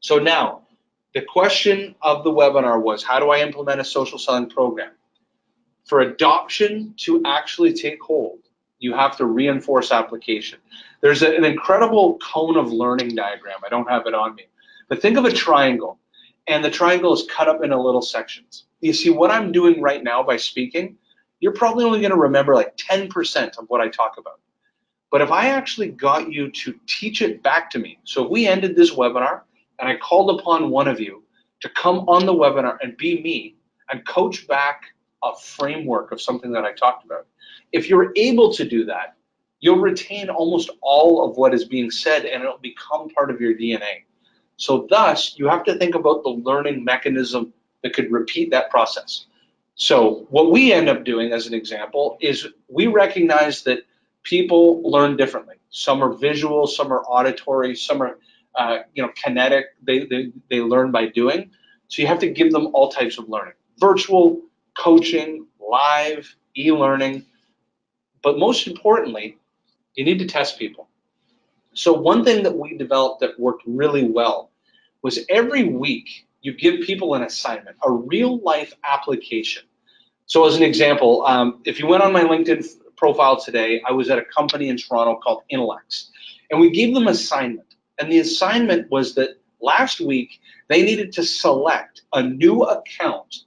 So now, the question of the webinar was, how do I implement a social selling program? For adoption to actually take hold, you have to reinforce application. There's an incredible cone of learning diagram. I don't have it on me. But think of a triangle, and the triangle is cut up into little sections. You see, what I'm doing right now by speaking, you're probably only going to remember like 10% of what I talk about. But if I actually got you to teach it back to me, so if we ended this webinar and I called upon one of you to come on the webinar and be me and coach back a framework of something that I talked about, if you're able to do that, you'll retain almost all of what is being said and it'll become part of your DNA. So thus, you have to think about the learning mechanism that could repeat that process. So what we end up doing, as an example, is we recognize that people learn differently. Some are visual, some are auditory, some are kinetic. They learn by doing. So you have to give them all types of learning: virtual, coaching, live, e-learning. But most importantly, you need to test people. So one thing that we developed that worked really well was every week you give people an assignment, a real life application. So as an example, if you went on my LinkedIn profile today, I was at a company in Toronto called Intellects, and we gave them an assignment. And the assignment was that last week they needed to select a new account.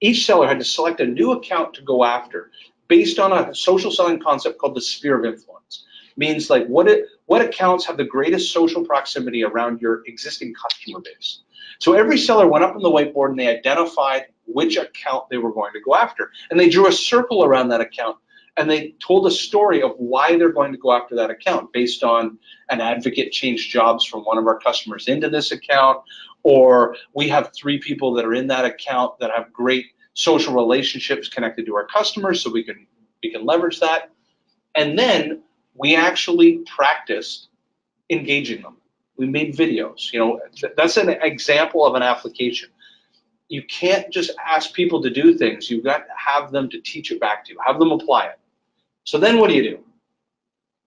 Each seller had to select a new account to go after based on a social selling concept called the sphere of influence. Means like what accounts have the greatest social proximity around your existing customer base. So every seller went up on the whiteboard and they identified which account they were going to go after. And they drew a circle around that account and they told a story of why they're going to go after that account based on an advocate changed jobs from one of our customers into this account, or we have 3 people that are in that account that have great social relationships connected to our customers, so we can leverage that. And then we actually practiced engaging them. We made videos. That's an example of an application. You can't just ask people to do things. You've got to have them to teach it back to you, have them apply it. So then what do?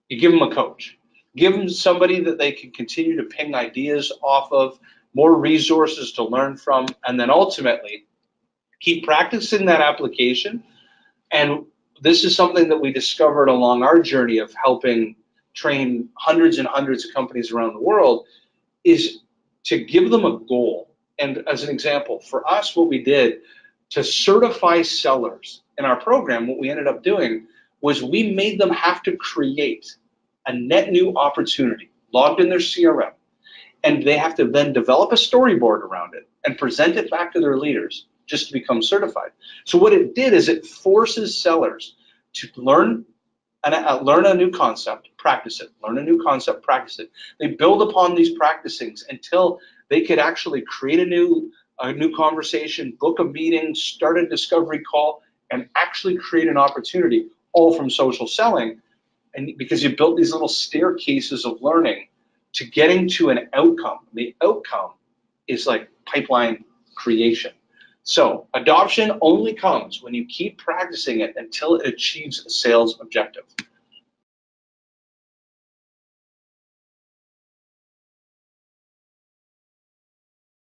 You give them a coach. Give them somebody that they can continue to ping ideas off of, more resources to learn from, and then ultimately keep practicing that application. And this is something that we discovered along our journey of helping train hundreds and hundreds of companies around the world, is to give them a goal. And as an example, for us, what we did to certify sellers in our program, what we ended up doing was we made them have to create a net new opportunity logged in their CRM. And they have to then develop a storyboard around it and present it back to their leaders just to become certified. So what it did is it forces sellers to learn a new concept, practice it, learn a new concept, practice it. They build upon these practicings until they could actually create a new conversation, book a meeting, start a discovery call, and actually create an opportunity, all from social selling. And because you built these little staircases of learning to getting to an outcome. The outcome is like pipeline creation. So adoption only comes when you keep practicing it until it achieves a sales objective.